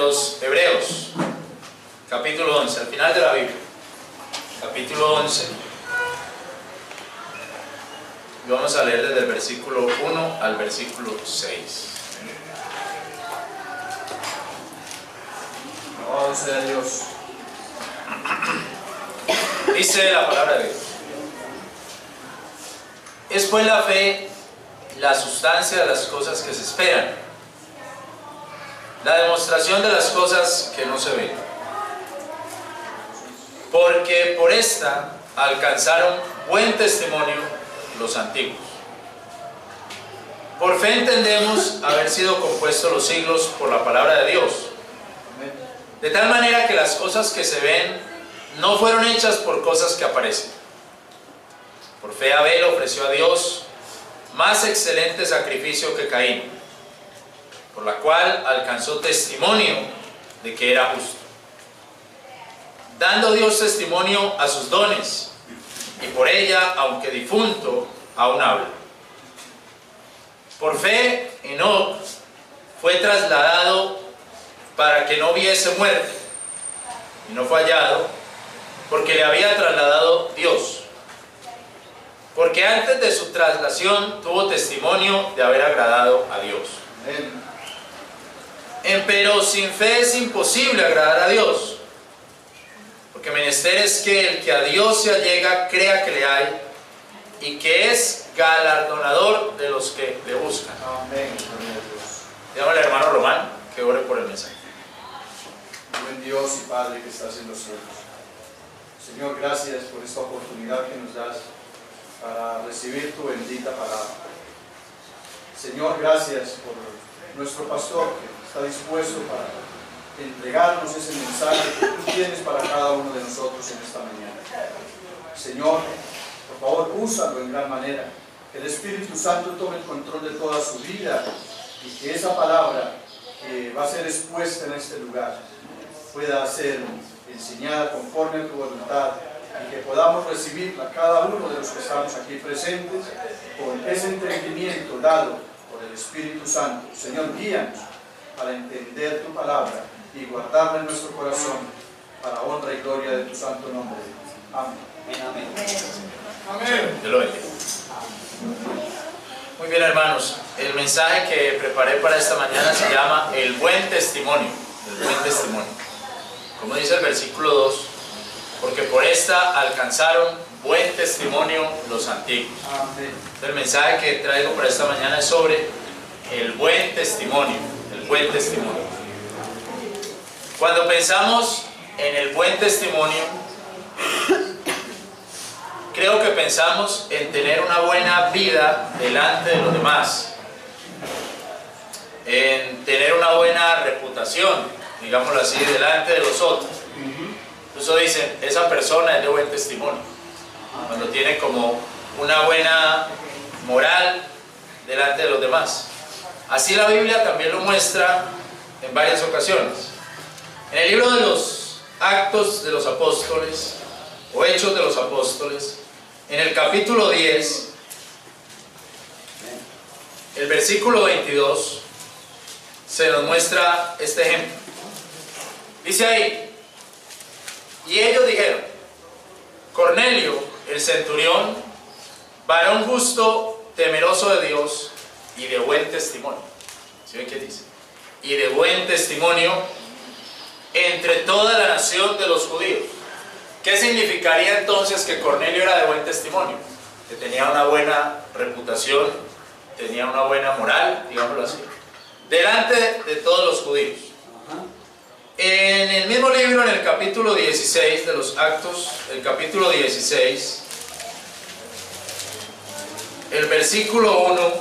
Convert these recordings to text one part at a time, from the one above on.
los Hebreos, capítulo 11, al final de la Biblia, capítulo 11, y vamos a leer desde el versículo 1 al versículo 6. Alabado sea Dios. Dice la palabra de Dios: es pues la fe la sustancia de las cosas que se esperan, la demostración de las cosas que no se ven. Porque por esta alcanzaron buen testimonio los antiguos. Por fe entendemos haber sido compuestos los siglos por la palabra de Dios, de tal manera que las cosas que se ven no fueron hechas por cosas que aparecen. Por fe Abel ofreció a Dios más excelente sacrificio que Caín, por la cual alcanzó testimonio de que era justo, dando Dios testimonio a sus dones, y por ella, aunque difunto, aún habla. Por fe Enoc fue trasladado para que no viese muerte, y no fue hallado, porque le había trasladado Dios. Porque antes de su traslación tuvo testimonio de haber agradado a Dios. Empero sin fe es imposible agradar a Dios, porque menester es que el que a Dios se allega crea que le hay, y que es galardonador de los que le buscan. Amén. Llámale al hermano Román que ore por el mensaje. Buen Dios y Padre que estás en los cielos, Señor, gracias por esta oportunidad que nos das para recibir tu bendita palabra. Señor, gracias por nuestro pastor que está dispuesto para entregarnos ese mensaje que tú tienes para cada uno de nosotros en esta mañana. Señor, por favor, úsalo en gran manera, que el Espíritu Santo tome el control de toda su vida y que esa palabra que va a ser expuesta en este lugar pueda ser enseñada conforme a tu voluntad, y que podamos recibirla cada uno de los que estamos aquí presentes con ese entendimiento dado por el Espíritu Santo. Señor, guíanos para entender tu palabra y guardarla en nuestro corazón para honra y gloria de tu santo nombre. Amén. Amén. Amén. Dios lo bendiga. Muy bien, hermanos, el mensaje que preparé para esta mañana se llama el buen testimonio. El buen testimonio. Como dice el versículo 2, porque por esta alcanzaron buen testimonio los antiguos. Amén. El mensaje que traigo para esta mañana es sobre el buen testimonio. El buen testimonio. Cuando pensamos en el buen testimonio, creo que pensamos en tener una buena vida delante de los demás, en tener una buena reputación, digámoslo así, delante de los otros. Incluso dicen, esa persona es de buen testimonio, cuando tiene como una buena moral delante de los demás. Así la Biblia también lo muestra en varias ocasiones. En el libro de los Actos de los Apóstoles, o Hechos de los Apóstoles, en el capítulo 10, el versículo 22, se nos muestra este ejemplo. Dice ahí: y ellos dijeron, Cornelio, el centurión, varón justo, temeroso de Dios y de buen testimonio. ¿Sí ven qué dice? Y de buen testimonio entre toda la nación de los judíos. ¿Qué significaría entonces que Cornelio era de buen testimonio? Que tenía una buena reputación, tenía una buena moral, digámoslo así, delante de todos los judíos. En el mismo libro, en el capítulo 16 de los Actos, el capítulo 16, el versículo 1,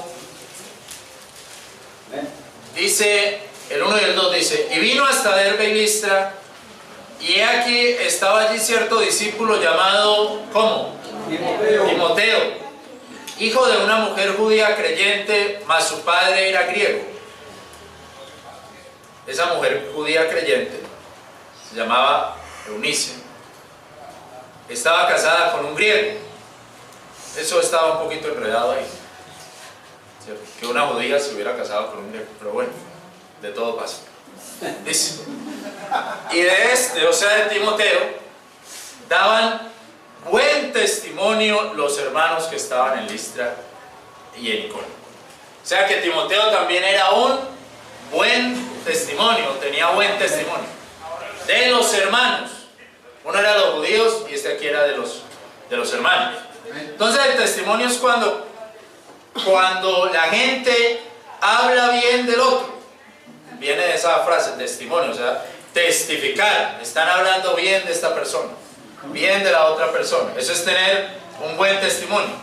dice, el 1 y el 2 dice, y vino hasta Derbe y Listra, y he aquí estaba allí cierto discípulo llamado, ¿cómo? Timoteo, hijo de una mujer judía creyente, mas su padre era griego. Esa mujer judía creyente se llamaba Eunice. Estaba casada con un griego. Eso estaba un poquito enredado ahí, ¿cierto? Que una judía se hubiera casado con un griego, pero bueno, de todo pasa. Dice, y de este, o sea de Timoteo, daban buen testimonio los hermanos que estaban en Listra y en Iconio. O sea que Timoteo también era un buen testimonio, tenía buen testimonio de los hermanos. Uno era de los judíos y este aquí era de los hermanos. Entonces el testimonio es cuando la gente habla bien del otro. Viene de esa frase, testimonio, o sea, testificar. Están hablando bien de esta persona, bien de la otra persona. Eso es tener un buen testimonio.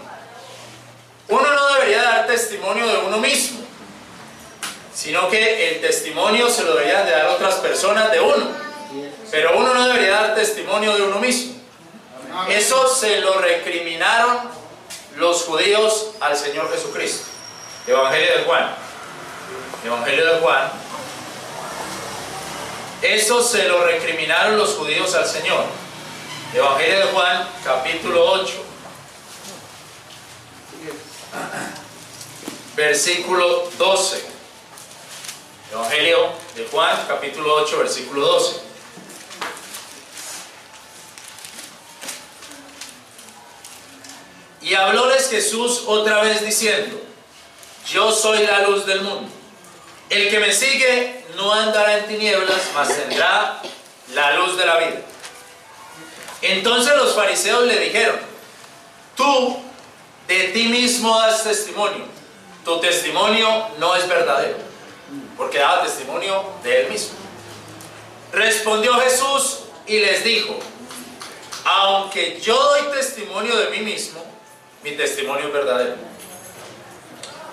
Uno no debería dar testimonio de uno mismo, sino que el testimonio se lo deberían de dar otras personas de uno. Pero uno no debería dar testimonio de uno mismo. Eso se lo recriminaron los judíos al Señor Jesucristo. Evangelio de Juan. Evangelio de Juan. Eso se lo recriminaron los judíos al Señor. Evangelio de Juan, capítulo 8. Versículo 12. Evangelio de Juan, capítulo 8, versículo 12. Y hablóles Jesús otra vez diciendo: yo soy la luz del mundo. El que me sigue no andará en tinieblas, mas tendrá la luz de la vida. Entonces los fariseos le dijeron: tú de ti mismo das testimonio, tu testimonio no es verdadero, porque daba testimonio de él mismo. Respondió Jesús y les dijo: aunque yo doy testimonio de mí mismo, mi testimonio es verdadero,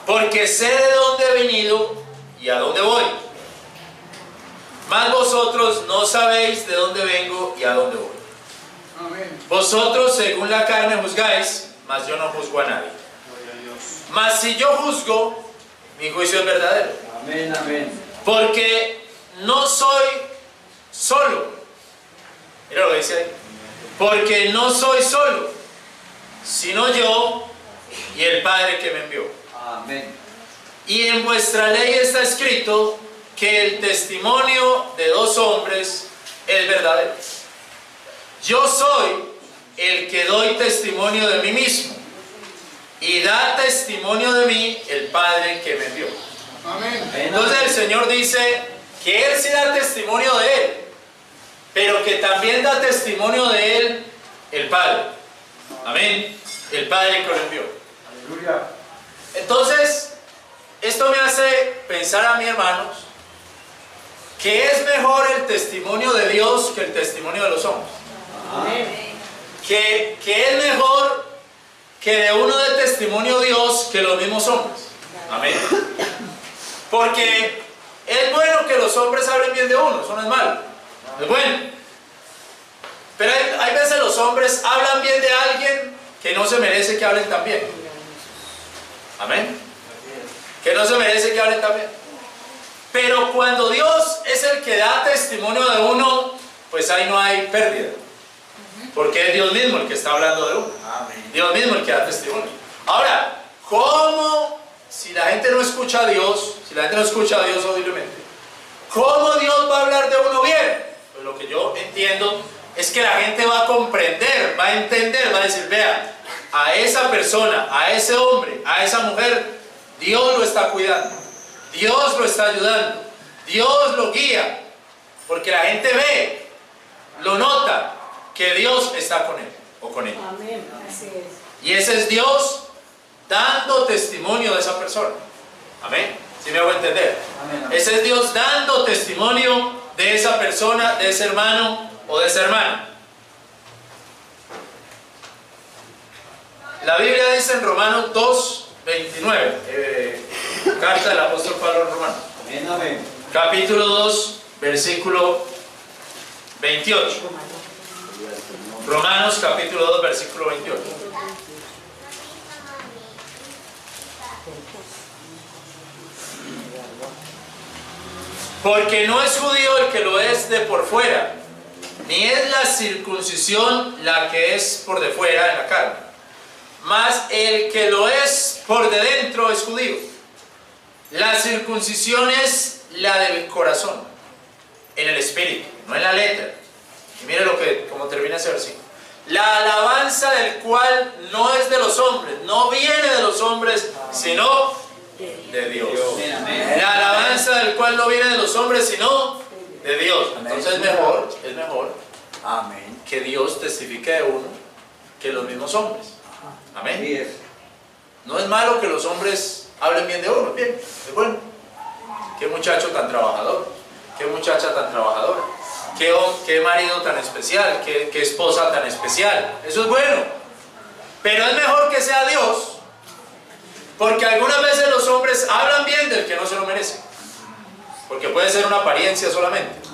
porque sé de dónde he venido y a dónde voy. Mas vosotros no sabéis de dónde vengo y a dónde voy. Amén. Vosotros según la carne juzgáis, mas yo no juzgo a nadie. Mas si yo juzgo, mi juicio es verdadero. Amén, amén. Porque no soy solo. Mira lo que dice ahí. Porque no soy solo, sino yo y el Padre que me envió. Amén. Y en vuestra ley está escrito que el testimonio de dos hombres es verdadero. Yo soy el que doy testimonio de mí mismo, y da testimonio de mí el Padre que me envió. Amén. Entonces el Señor dice que Él sí da testimonio de Él, pero que también da testimonio de Él el Padre. Amén. El Padre que lo envió. Aleluya. Entonces, esto me hace pensar a mis hermanos que es mejor el testimonio de Dios que el testimonio de los hombres. Amén. Que es mejor que de uno dé testimonio Dios que los mismos hombres. Amén. Porque es bueno que los hombres hablen bien de uno, eso no es malo, es bueno. Pero hay veces los hombres hablan bien de alguien que no se merece que hablen tan bien. Amén. Que no se merece que hablen tan bien. Pero cuando Dios es el que da testimonio de uno, pues ahí no hay pérdida. Porque es Dios mismo el que está hablando de uno. Amén. Dios mismo el que da testimonio. Ahora, ¿cómo, si la gente no escucha a Dios, audiblemente, cómo Dios va a hablar de uno bien? Pues lo que yo entiendo es que la gente va a comprender, va a entender, va a decir: vea, a esa persona, a ese hombre, a esa mujer, Dios lo está cuidando, Dios lo está ayudando, Dios lo guía, porque la gente ve, lo nota, que Dios está con él o con ella. Amén, así es. Y ese es Dios dando testimonio de esa persona. Amén. ¿Sí me hago entender? Amén, amén. Ese es Dios dando testimonio de esa persona, de ese hermano o de esa hermana. La Biblia dice en Romanos 2:29, carta del apóstol Pablo en Romanos, Amén, amén. capítulo 2, versículo 28. Romanos capítulo 2, versículo 28. Porque no es judío el que lo es de por fuera, ni es la circuncisión la que es por de fuera en la carne, mas el que lo es por de dentro es judío. La circuncisión es la del corazón, en el espíritu, no en la letra. Y mire cómo termina ese versículo. La alabanza del cual no es de los hombres, no viene de los hombres, sino de Dios. La alabanza del cual no viene de los hombres, sino de Dios. Entonces es mejor Amén. que Dios testifique de uno que los mismos hombres. Amén. No es malo que los hombres hablen bien de uno, bien, es bueno. Qué muchacho tan trabajador, qué muchacha tan trabajadora, qué marido tan especial, qué esposa tan especial. Eso es bueno. Pero es mejor que sea Dios, porque algunas veces los hombres hablan bien del que no se lo merece. Porque puede ser una apariencia solamente.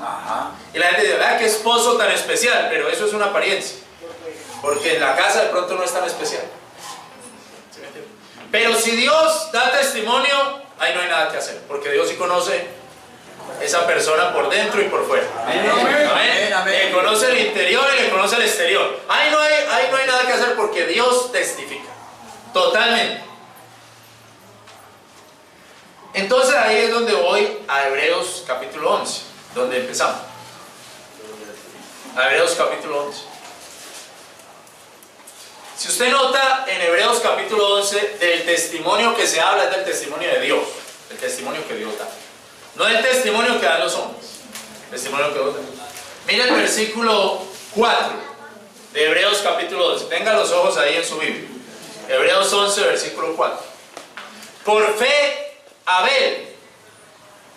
Y la gente dice, ¿verdad? Qué esposo tan especial, pero eso es una apariencia. Porque en la casa de pronto no es tan especial. ¿Sí me entiende? Pero si Dios da testimonio, ahí no hay nada que hacer, porque Dios sí conoce esa persona por dentro y por fuera. Amén. Amén. Amén. Le conoce el interior y le conoce el exterior. Ahí no hay nada que hacer porque Dios testifica. Totalmente. Entonces ahí es donde voy a Hebreos capítulo 11, donde empezamos. A Hebreos capítulo 11. Si usted nota en Hebreos capítulo 11, del testimonio que se habla es del testimonio de Dios, el testimonio que Dios da. No el testimonio que dan los hombres, el testimonio que Dios da. Mira el versículo 4 de Hebreos capítulo 11. Tenga los ojos ahí en su Biblia. Hebreos 11, versículo 4. Por fe, Abel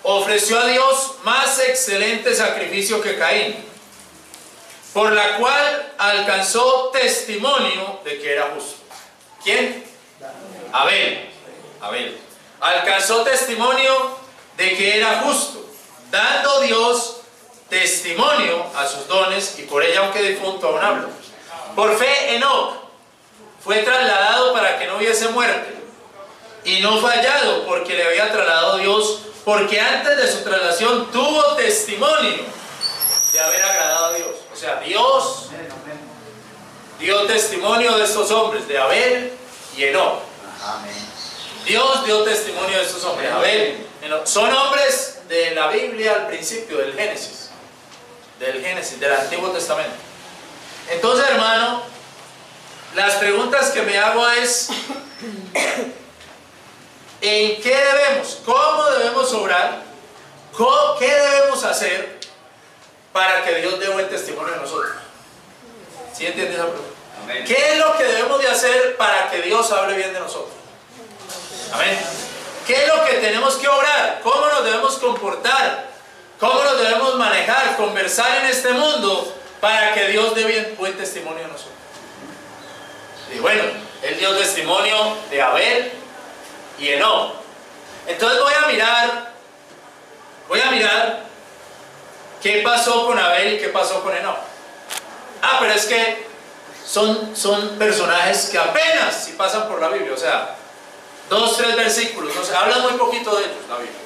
ofreció a Dios más excelente sacrificio que Caín, por la cual alcanzó testimonio de que era justo. ¿Quién? Abel. Alcanzó testimonio de que era justo, dando Dios testimonio a sus dones, y por ella, aunque difunto, aún habla. Por fe, Enoc fue trasladado para que no hubiese muerte, y no fue hallado porque le había trasladado Dios, porque antes de su traslación tuvo testimonio de haber agradado a Dios. O sea, Dios dio testimonio de estos hombres, de Abel y Enoc. Dios dio testimonio de estos hombres, Abel, Enoc. Son hombres de la Biblia al principio, del Génesis, del Antiguo Testamento. Entonces, hermano, las preguntas que me hago es: ¿en qué debemos? ¿Cómo debemos obrar? ¿Qué debemos hacer para que Dios dé buen testimonio de nosotros? ¿Sí entiendes esa pregunta? Amén. ¿Qué es lo que debemos de hacer para que Dios hable bien de nosotros? Amén. ¿Qué es lo que tenemos que obrar? ¿Cómo nos debemos comportar? ¿Cómo nos debemos manejar, conversar en este mundo para que Dios dé buen testimonio de nosotros? Y bueno, Él dio testimonio de Abel y Enoc. Entonces voy a mirar qué pasó con Abel y qué pasó con Enoc. Pero es que son personajes que apenas si pasan por la Biblia, o sea, 2, 3 versículos, no sé, habla muy poquito de ellos la Biblia.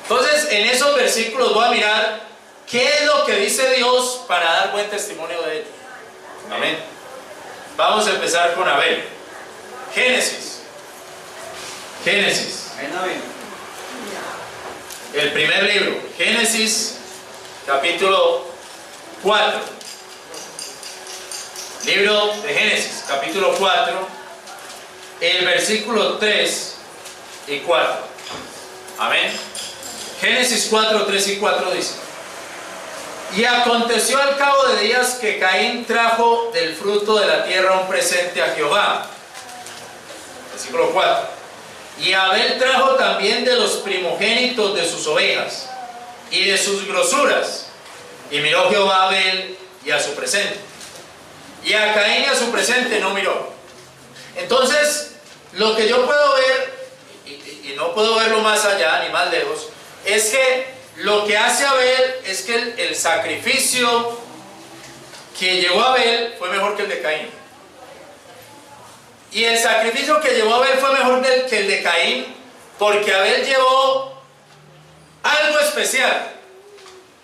Entonces en esos versículos voy a mirar qué es lo que dice Dios para dar buen testimonio de ellos. Amén. Vamos a empezar con Abel. Génesis. El primer libro, Génesis, capítulo 4. Libro de Génesis, capítulo 4, el versículo 3 y 4. Amén. Génesis 4, 3 y 4 dice: y aconteció al cabo de días que Caín trajo del fruto de la tierra un presente a Jehová. Versículo 4. Y Abel trajo también de los primogénitos de sus ovejas y de sus grosuras. Y miró Jehová a Abel y a su presente, y a Caín y a su presente no miró. Entonces, lo que yo puedo ver, y no puedo verlo más allá ni más lejos, es que lo que hace Abel es que el sacrificio que llevó Abel fue mejor que el de Caín. Y el sacrificio que llevó Abel fue mejor que el de Caín, porque Abel llevó algo especial,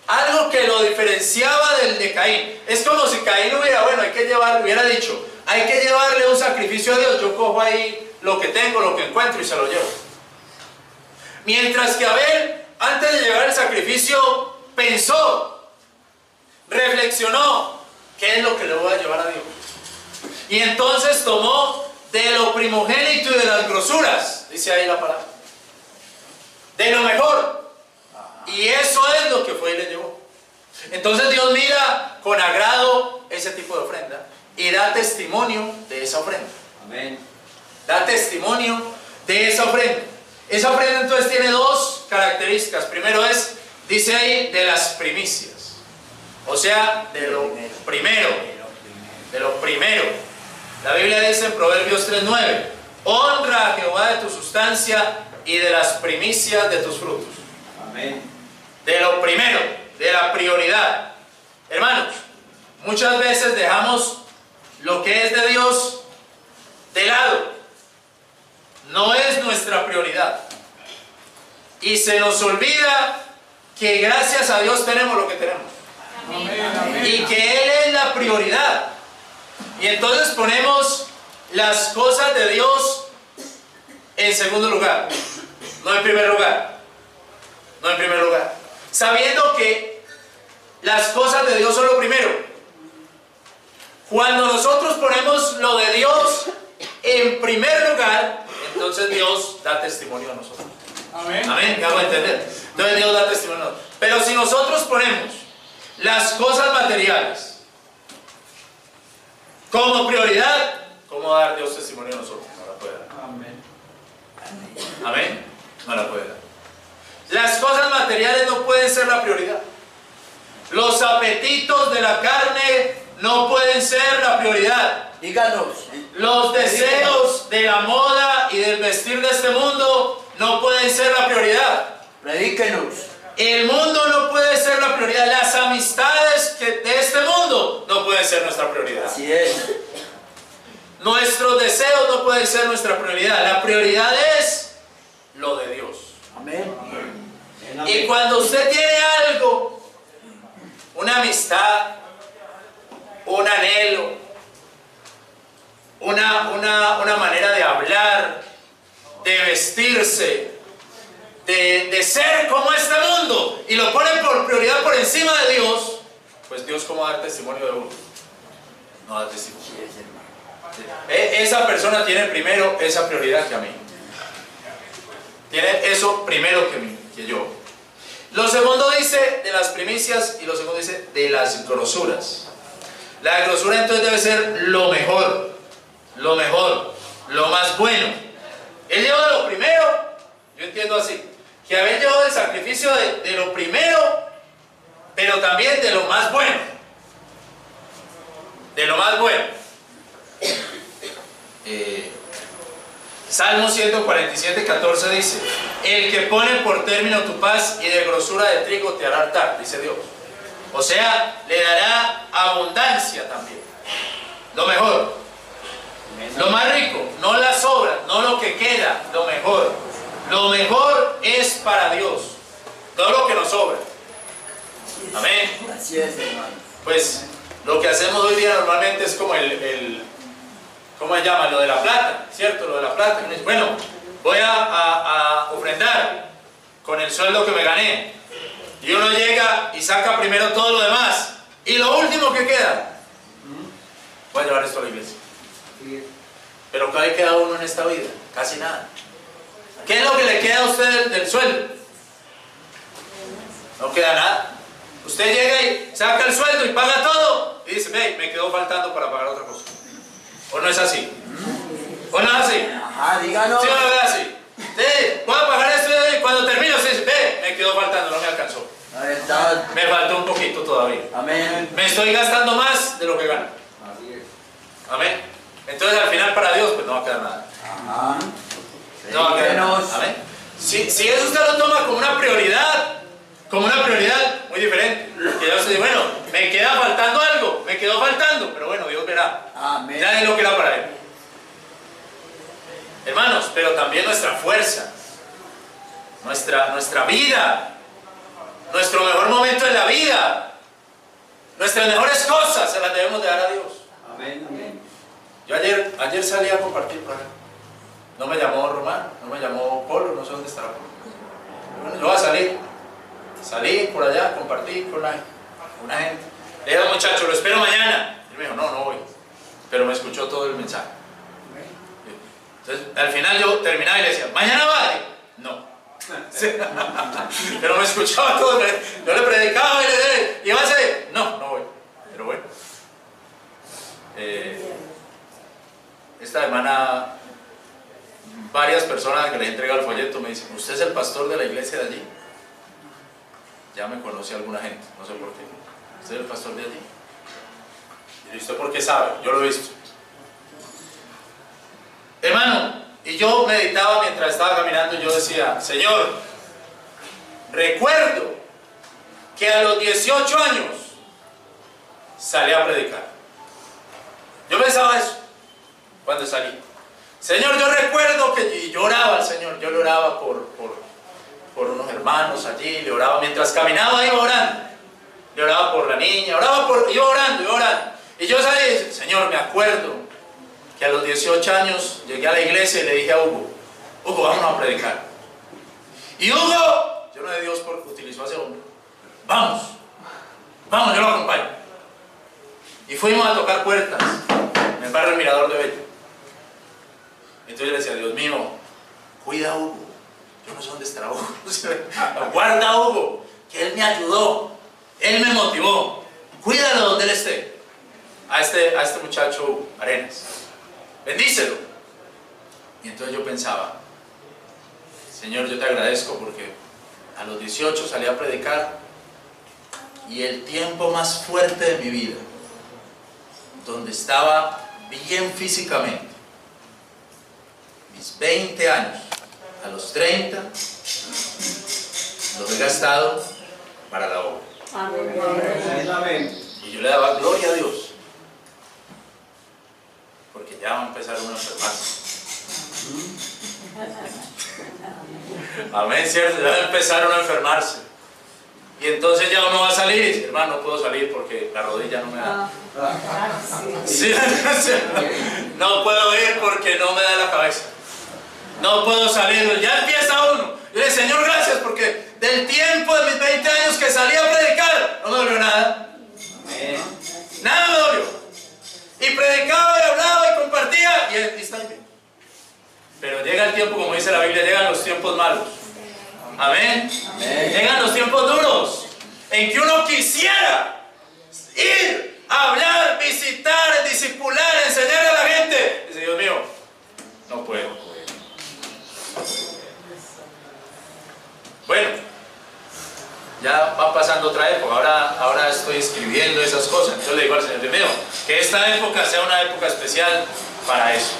algo que lo diferenciaba del de Caín. Es como si Caín hubiera dicho: hay que llevarle un sacrificio a Dios, yo cojo ahí lo que tengo, lo que encuentro y se lo llevo. Mientras que Abel, antes de llevar el sacrificio, pensó, reflexionó, ¿qué es lo que le voy a llevar a Dios? Y entonces tomó de lo primogénito y de las grosuras, dice ahí la palabra, de lo mejor, y eso es lo que fue y le llevó. Entonces Dios mira con agrado ese tipo de ofrenda y da testimonio de esa ofrenda. Amén. Da testimonio de esa ofrenda. Esa ofrenda entonces tiene dos características. Primero es, dice ahí, de las primicias, o sea, de lo primero, de lo primero. La Biblia dice en Proverbios 3:9, honra a Jehová de tu sustancia y de las primicias de tus frutos. Amén. De lo primero, de la prioridad. Hermanos, muchas veces dejamos lo que es de Dios de lado. No es nuestra prioridad. Y se nos olvida que gracias a Dios tenemos lo que tenemos. Amén. Y que Él es la prioridad. Y entonces ponemos las cosas de Dios en segundo lugar, no en primer lugar. No en primer lugar. Sabiendo que las cosas de Dios son lo primero. Cuando nosotros ponemos lo de Dios en primer lugar, entonces Dios da testimonio a nosotros. Amén. Amén, ¿me hago entender? Entonces Dios da testimonio a nosotros. Pero si nosotros ponemos las cosas materiales como prioridad, ¿cómo va a dar Dios testimonio a nosotros? No la puede dar. Amén. Amén, no la puede dar. Las cosas materiales no pueden ser la prioridad. Los apetitos de la carne no pueden ser la prioridad. Díganos. Los deseos de la moda y del vestir de este mundo no pueden ser la prioridad. Predíquenos. El mundo no puede ser la prioridad. Las amistades de este mundo no pueden ser nuestra prioridad. Así es. Nuestros deseos no pueden ser nuestra prioridad. La prioridad es lo de Dios. Amén. Y cuando usted tiene algo, una amistad, un anhelo, una manera de hablar, de vestirse, de ser como este mundo, y lo pone por prioridad por encima de Dios, pues Dios, ¿cómo va a dar testimonio de uno? No da testimonio. Esa persona tiene primero esa prioridad que a mí. Tiene eso primero que yo. Lo segundo dice de las primicias y lo segundo dice de las grosuras. La grosura entonces debe ser lo mejor, lo más bueno. Él lleva lo primero, yo entiendo así, que había llevado el sacrificio de lo primero, pero también de lo más bueno. De lo más bueno. Salmo 147:14 dice: el que pone por término tu paz y de grosura de trigo te hará hartar, dice Dios. O sea, le dará abundancia también. Lo mejor, lo más rico, no las sobras, no lo que queda, lo mejor. Lo mejor es para Dios, no lo que nos sobra. Amén. Así es, hermano. Pues lo que hacemos hoy día normalmente es como ¿cómo se llama? Lo de la plata, ¿cierto? Lo de la plata. Bueno, voy a ofrendar con el sueldo que me gané. Y uno llega y saca primero todo lo demás. Y lo último que queda, voy a llevar esto a la iglesia. Pero ¿qué le queda a uno en esta vida? Casi nada. ¿Qué es lo que le queda a usted del sueldo? No queda nada. Usted llega y saca el sueldo y paga todo. Y dice, ve, me quedó faltando para pagar otra cosa. ¿O no es así? ¿O no es así? Ajá, díganos. ¿Sí o no es así? Sí, voy a pagar esto y cuando termino se dice, ve, me quedó faltando, no me alcanzó. Ahí está. Me faltó un poquito todavía. Amén. Me estoy gastando más de lo que gano. Amén. Entonces al final para Dios pues no va a quedar nada. Ajá. No va a quedar nada. Predíquenos. Amén. Si eso usted lo toma como una prioridad muy diferente. Que ya usted dice, bueno, me queda faltando algo, me quedó faltando, pero bueno, Dios verá. Amén. Ya es lo que era para Él. Hermanos, pero también nuestra fuerza, nuestra vida, nuestro mejor momento en la vida, nuestras mejores cosas se las debemos de dar a Dios. Amén. Amén. Yo ayer salí a compartir por acá. No me llamó Román, no me llamó Polo, no sé dónde estará. Bueno, yo voy a salir. Salí por allá, compartí con una gente. Le dije al muchacho, lo espero mañana. Él me dijo, no voy. Pero me escuchó todo el mensaje. Entonces, al final yo terminaba y le decía, ¿mañana va? No. Pero me escuchaba todo. Yo le predicaba y le decía, ¿y vas a ir? No voy. Pero bueno. Esta semana varias personas que les entrega el folleto me dicen, ¿usted es el pastor de la iglesia de allí? Ya me conoce alguna gente, no sé por qué. ¿Usted es el pastor de allí? ¿Y usted por qué sabe? Yo lo he visto. Hermano, y yo meditaba mientras estaba caminando, yo decía, Señor, recuerdo que a los 18 años salí a predicar. Yo pensaba eso cuando salí. Señor, yo recuerdo que y lloraba al Señor, yo le oraba por unos hermanos allí, le oraba mientras caminaba, iba orando, le oraba por la niña, iba orando. Y yo salí, Señor, me acuerdo que a los 18 años llegué a la iglesia y le dije a Hugo, vámonos a predicar. Y Hugo, yo no de Dios porque utilizó a ese hombre, vamos, yo lo acompaño. Y fuimos a tocar puertas en el barrio Mirador de Bello. Entonces yo le decía, Dios mío, cuida a Hugo. Yo no sé dónde estará Hugo. Guarda a Hugo, que él me ayudó, él me motivó. Cuídalo donde él esté. A este muchacho Arenas. Bendícelo. Y entonces yo pensaba, Señor, yo te agradezco porque a los 18 salí a predicar y el tiempo más fuerte de mi vida, donde estaba bien físicamente, mis 20 años, a los 30, los he gastado para la obra. Amén. Y yo le daba gloria a Dios, porque ya va a empezar uno a enfermarse. Amén, ¿cierto? Ya va a empezar uno a enfermarse. Y entonces ya uno va a salir y dice, hermano, no puedo salir porque la rodilla no me da. Sí, no puedo ir porque no me da la cabeza. No puedo salir, ya empieza uno. Yo le digo, Señor, gracias porque del tiempo de mis 20 años que salí a predicar, no me dolió nada. Nada me dolió. Y predicaba y hablaba y compartía y está bien. Pero llega el tiempo, como dice la Biblia, llegan los tiempos malos. Amén. Llegan los tiempos duros en que uno quisiera ir a hablar, visitar, discipular, enseñar a la gente. Dice, Dios mío, no puedo. Bueno, ya va pasando otra época, ahora estoy escribiendo esas cosas. Entonces le digo al Señor, Dios mío, que esta época sea una época especial para eso.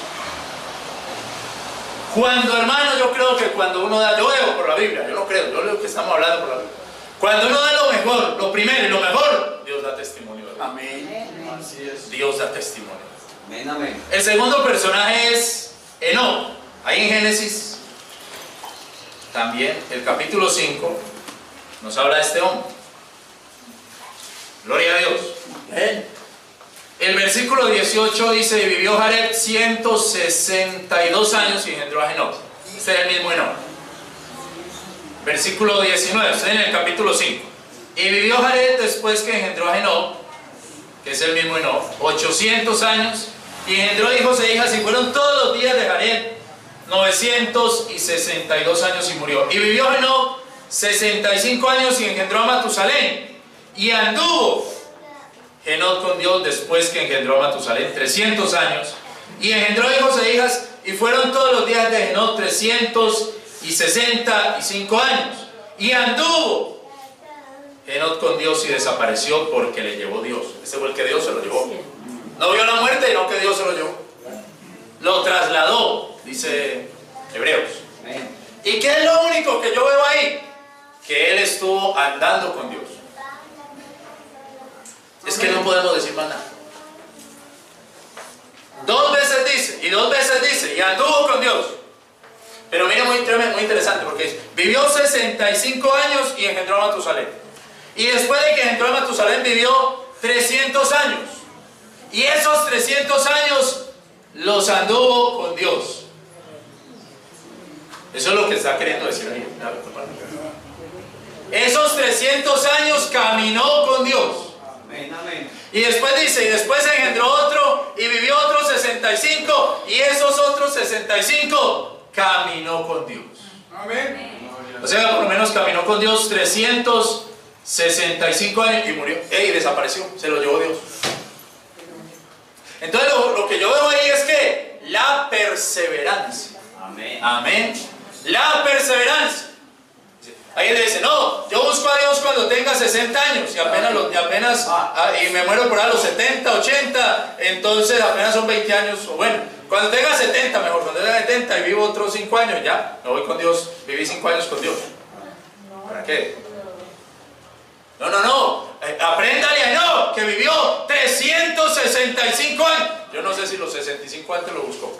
Cuando, hermano, yo creo que cuando uno da, yo veo por la Biblia, yo no creo, yo leo que estamos hablando por la Biblia. Cuando uno da lo mejor, lo primero y lo mejor, Dios da testimonio. Amén. Así es. Dios da testimonio. Amén. El segundo personaje es Enoc. Ahí en Génesis, también, el capítulo 5, nos habla de este hombre. Gloria a Dios. El versículo 18 dice, y vivió Jared 162 años y engendró a Enoc. Este es el mismo Enoc. Versículo 19, está en el capítulo 5. Y vivió Jared después que engendró a Enoc, que es el mismo Enoc, 800 años, y engendró hijos e hijas, y fueron todos los días de Jared 962 años y murió. Y vivió Enoc 65 años y engendró a Matusalén. Y anduvo Enoc con Dios después que engendró a Matusalén 300 años. Y engendró hijos e hijas, y fueron todos los días de Enoc 365 años. Y anduvo Enoc con Dios y desapareció porque le llevó Dios. Ese fue el que Dios se lo llevó. No vio la muerte, no que Dios se lo llevó. Lo trasladó, dice Hebreos. ¿Y qué es lo único que yo veo ahí? Que él estuvo andando con Dios. Es que no podemos decir más nada. Dos veces dice, y dos veces dice, y anduvo con Dios. Pero mire, muy interesante, porque dice, vivió 65 años y engendró a Matusalén. Y después de que engendró a Matusalén, vivió 300 años. Y esos 300 años los anduvo con Dios. Eso es lo que está queriendo decir ahí. Esos 300 años caminó con Dios. Amén, amén. Y después dice, y después engendró otro y vivió otros 65, y esos otros 65 caminó con Dios. Amén. O sea, por lo menos caminó con Dios 365 años y murió. Y desapareció, se lo llevó Dios. Entonces lo que yo veo ahí es que la perseverancia. Amén. Amén. La perseverancia. Ahí le dice, no, yo busco a Dios cuando tenga 60 años y apenas y me muero por ahí a los 70, 80, entonces apenas son 20 años, o bueno, cuando tenga 70 mejor, cuando tenga 70 y vivo otros 5 años, ya, me voy con Dios, viví 5 años con Dios. ¿Para qué? No, apréndale a Enoc, que vivió 365 años. Yo no sé si los 65 antes lo buscó,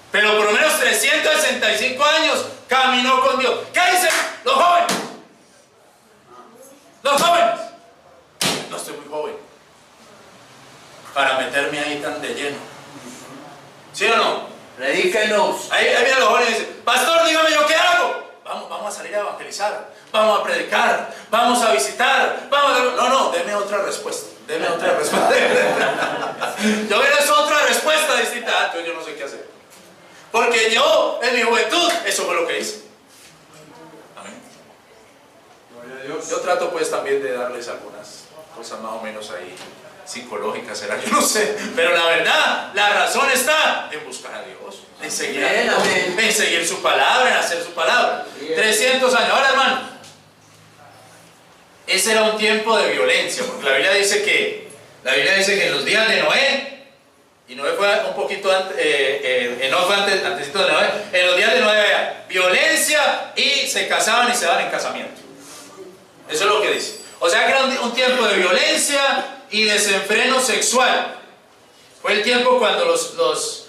pero por lo menos 365 años caminó con Dios. ¿Qué dicen los jóvenes? Los jóvenes. No estoy muy joven para meterme ahí tan de lleno. ¿Sí o no? Predíquenos. Ahí vienen los jóvenes y dicen, pastor, dígame yo qué hago. Vamos a salir a evangelizar, vamos a predicar, vamos a visitar, No, deme otra respuesta. Deme otra respuesta. Yo es otra respuesta distinta. Entonces yo no sé qué hacer. Porque yo, en mi juventud, eso fue lo que hice. Amén. Gloria a Dios. Yo trato pues también de darles algunas cosas más o menos ahí psicológicas, será, yo no sé. Pero la verdad, la razón está en buscar a Dios, en seguir a Dios, en seguir su palabra, en hacer su palabra. 300 años. Ahora, hermano, ese era un tiempo de violencia, porque la Biblia dice que en los días de Noé, y Noé fue un poquito antes, Enoc fue antesito de Noé, en los días de Noé había violencia y se casaban y se daban en casamiento. Eso es lo que dice. O sea que era un tiempo de violencia y desenfreno sexual. Fue el tiempo cuando los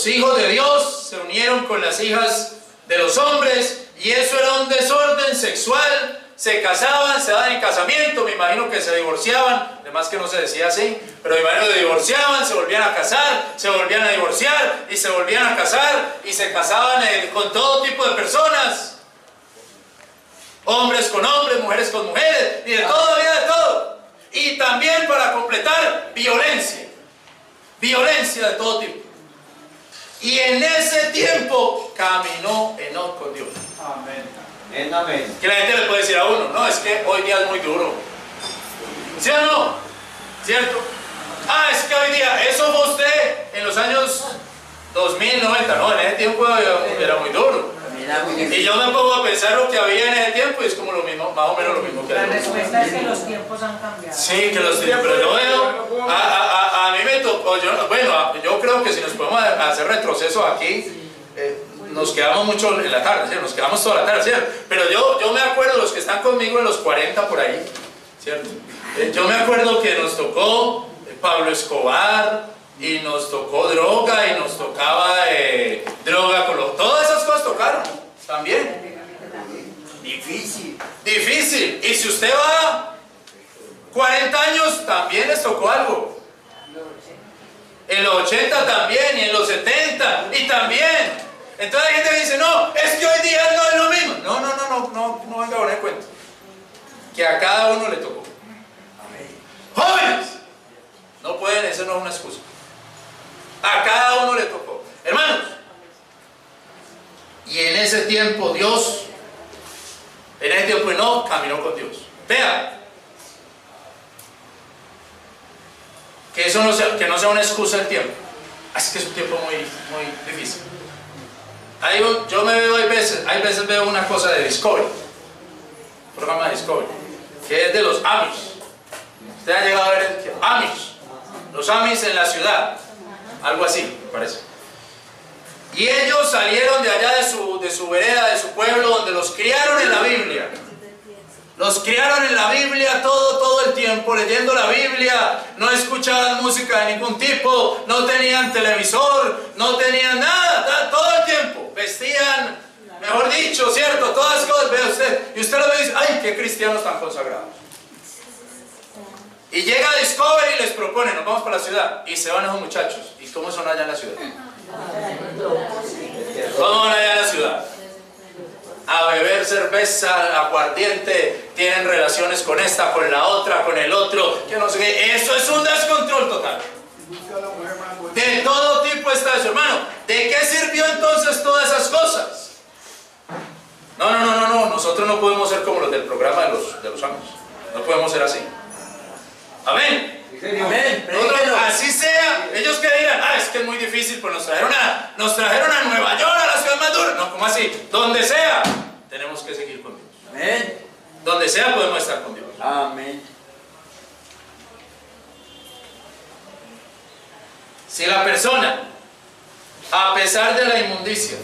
hijos de Dios se unieron con las hijas de los hombres, y eso era un desorden sexual. Se casaban, se daban en casamiento, me imagino que se divorciaban, además que no se decía así, pero me imagino que se divorciaban, se volvían a casar, se volvían a divorciar, y se volvían a casar, y se casaban con todo tipo de personas, hombres con hombres, mujeres con mujeres, y de todo, había de todo. Y también, para completar, violencia de todo tipo. Y en ese tiempo caminó Enoc con Dios. Amén. Amén, amén. Que la gente le puede decir a uno, no, es que hoy día es muy duro. ¿Sí o no? ¿Cierto? Es que hoy día, eso fue usted en los años 2090, no, en ese tiempo era muy duro. Y yo me pongo a pensar lo que había en ese tiempo y es como lo mismo, más o menos lo mismo que La hay. respuesta es que los tiempos han cambiado. Sí, que los tiempos, pero yo veo, a mí me tocó, yo creo que si nos podemos hacer retroceso aquí, nos quedamos mucho en la tarde, ¿cierto? Nos quedamos toda la tarde, ¿cierto? Pero yo me acuerdo, los que están conmigo en los 40 por ahí, ¿cierto? Yo me acuerdo que nos tocó Pablo Escobar, y nos tocó droga, y nos tocaba droga con todas esas cosas tocaron también. Difícil. Y si usted va 40 años, también les tocó algo. En los 80 también, y en los 70, y también. Entonces hay gente que dice, no, es que hoy día no es lo mismo. No venga a poner cuenta. Que a cada uno le tocó. Jóvenes, no pueden, eso no es una excusa. A cada uno le tocó. Hermanos, y en ese tiempo Enoc caminó con Dios. Vea, que eso que no sea una excusa el tiempo. Es que es un tiempo muy difícil. Yo me veo, hay veces veo una cosa de Discovery, un programa de Discovery, que es de los Amish. Usted ha llegado a ver los Amish en la ciudad, algo así, me parece. Y ellos salieron de allá de su vereda, de su pueblo, donde los criaron en la Biblia. Los criaron en la Biblia todo el tiempo, leyendo la Biblia, no escuchaban música de ningún tipo, no tenían televisor, no tenían nada, todo el tiempo. Vestían, mejor dicho, ¿cierto? Todas las cosas, ve usted. Y usted lo ve y dice, ¡ay, qué cristianos tan consagrados! Y llega Discovery y les propone, nos vamos para la ciudad. Y se van esos muchachos. ¿Y cómo son allá en la ciudad? ¿Cómo van allá en la ciudad? a beber cerveza, aguardiente, tienen relaciones con esta, con la otra, con el otro, que no sé qué. Eso es un descontrol total. De todo tipo está eso, hermano. ¿De qué sirvió entonces todas esas cosas? No, nosotros no podemos ser como los del programa de los ángeles. No podemos ser así. Amén. Amén. Nosotros, así sea, ellos que dirán, es que es muy difícil, pues nos trajeron a Nueva York, a la ciudad más dura. No, ¿cómo así? Donde sea, tenemos que seguir con Dios. Amén. Donde sea podemos estar con Dios. Amén. Si la persona, a pesar de la inmundicia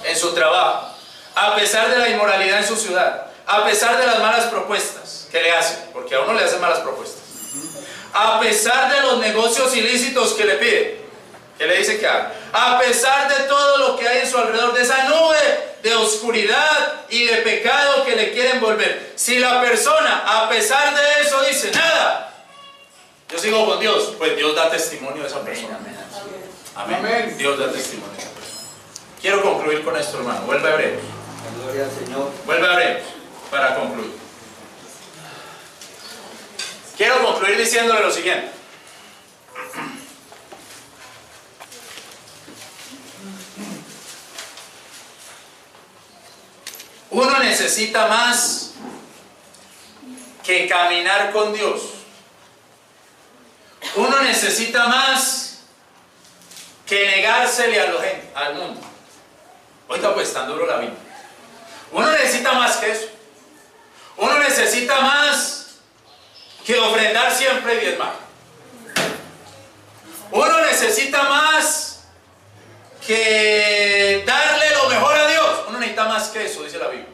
en su trabajo, a pesar de la inmoralidad en su ciudad, a pesar de las malas propuestas que le hacen, porque a uno le hacen malas propuestas, a pesar de los negocios ilícitos que le piden, que le dice que haga, a pesar de todo lo que hay en su alrededor, de esa nube de oscuridad y de pecado que le quieren volver, si la persona, a pesar de eso, dice nada, yo sigo con Dios, pues Dios da testimonio de esa persona. Amén. Amén. Dios da testimonio de esa persona. Quiero concluir con esto, hermano. Vuelve a Hebreos. Gloria al Señor. Vuelve a Hebreos para concluir. Quiero concluir diciéndole lo siguiente. Uno necesita más que caminar con Dios. Uno necesita más que negársele al mundo. Ahorita pues tan duro la vida. Uno necesita más que eso. Uno necesita más que ofrendar siempre y diezmar. Uno necesita más que darle lo mejor a Dios. Uno necesita más que eso, dice la Biblia.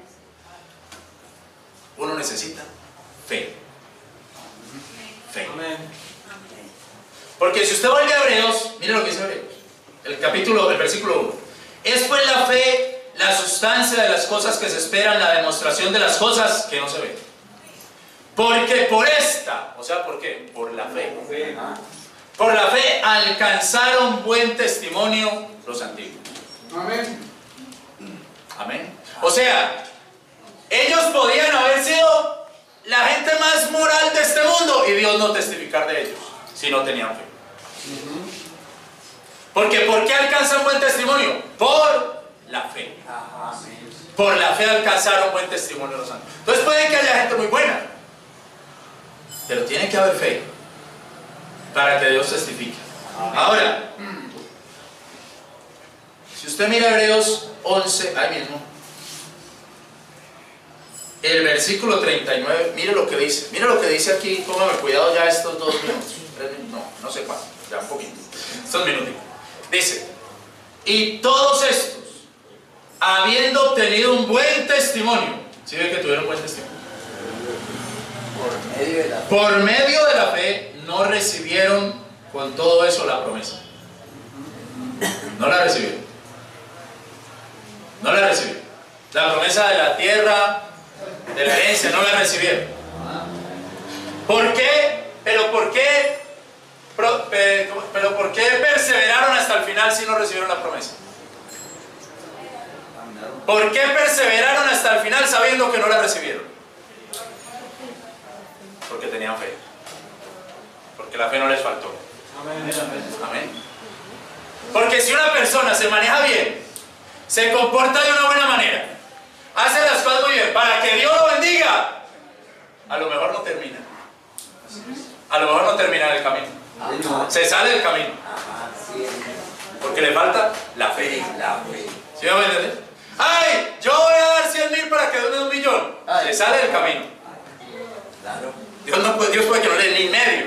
Uno necesita fe. Fe. Porque si usted vuelve a Hebreos, mire lo que dice Hebreos, el versículo 1. Es pues la fe, la sustancia de las cosas que se esperan, la demostración de las cosas que no se ven. Porque por esta, o sea, ¿por qué? Por la fe. Por la fe alcanzaron buen testimonio los antiguos. Amén. Amén. O sea, ellos podían haber sido la gente más moral de este mundo y Dios no testificar de ellos si no tenían fe. Porque ¿por qué alcanzan buen testimonio? Por la fe. Por la fe alcanzaron buen testimonio los santos. Entonces puede que haya gente muy buena, pero tiene que haber fe para que Dios testifique. Ahora, si usted mira Hebreos 11, ahí mismo, el versículo 39, mire lo que dice. Mire lo que dice aquí, póngame cuidado ya estos 2 minutos. 3 minutos, no sé cuánto, ya un poquito. Estos minutos. Dice, y todos estos, habiendo obtenido un buen testimonio, ¿sí ve que tuvieron buen testimonio? Por medio de la fe, no recibieron con todo eso la promesa. No la recibieron. No la recibieron. La promesa de la tierra, de la herencia, no la recibieron. ¿Por qué? ¿Pero por qué? ¿Pero por qué perseveraron hasta el final si no recibieron la promesa? ¿Por qué perseveraron hasta el final sabiendo que no la recibieron? Porque tenían fe. Porque la fe no les faltó. Amén. Porque si una persona se maneja bien, se comporta de una buena manera, hace las cosas muy bien, para que Dios lo bendiga, a lo mejor no termina. A lo mejor no termina el camino. Se sale del camino. Porque le falta la fe. ¿Sí me va a entender? ¡Ay! Yo voy a dar 100.000 para que done 1 millón. Se sale del camino. Dios puede que no le dé ni medio.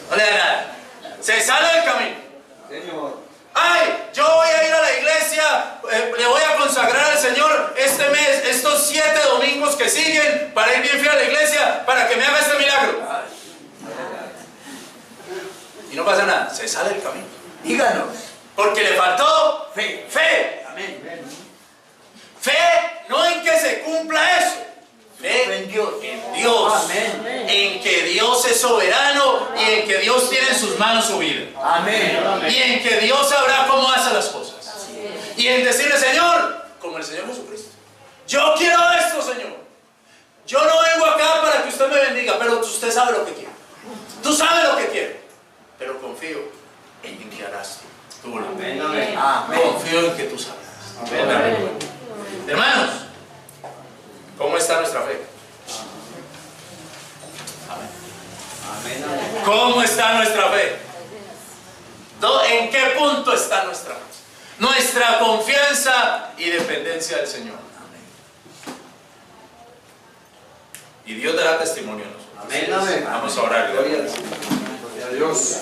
No le da nada. Se sale del camino. ¡Ay! Yo voy a ir a la iglesia, le voy a consagrar al Señor este mes, estos 7 domingos que siguen, para ir bien fiel a la iglesia, para que me haga este milagro. Y no pasa nada, se sale del camino. Díganos. Porque le faltó Fe. fe. Amén. Fe no en que se cumpla eso. Fe En Dios. en Dios. Amén. En que Dios es soberano y en que Dios tiene en sus manos su vida. Amén. Y en que Dios sabrá cómo hace las cosas. Y en decirle, Señor, como el Señor Jesucristo. Yo quiero esto, Señor. Yo no vengo acá para que usted me bendiga, pero usted sabe lo que quiere. Tú sabes lo que quiere. Pero confío en que harás tu voluntad. Amén. Amén. Confío en que tú sabrás. Amén. Hermanos, ¿cómo está nuestra fe? Amén. Amén. ¿Cómo está nuestra fe? ¿En qué punto está nuestra fe? Nuestra confianza y dependencia del Señor. Amén. Y Dios dará testimonio a nosotros. Amén. Vamos a orar. Gloria al Señor. Gloria a Dios.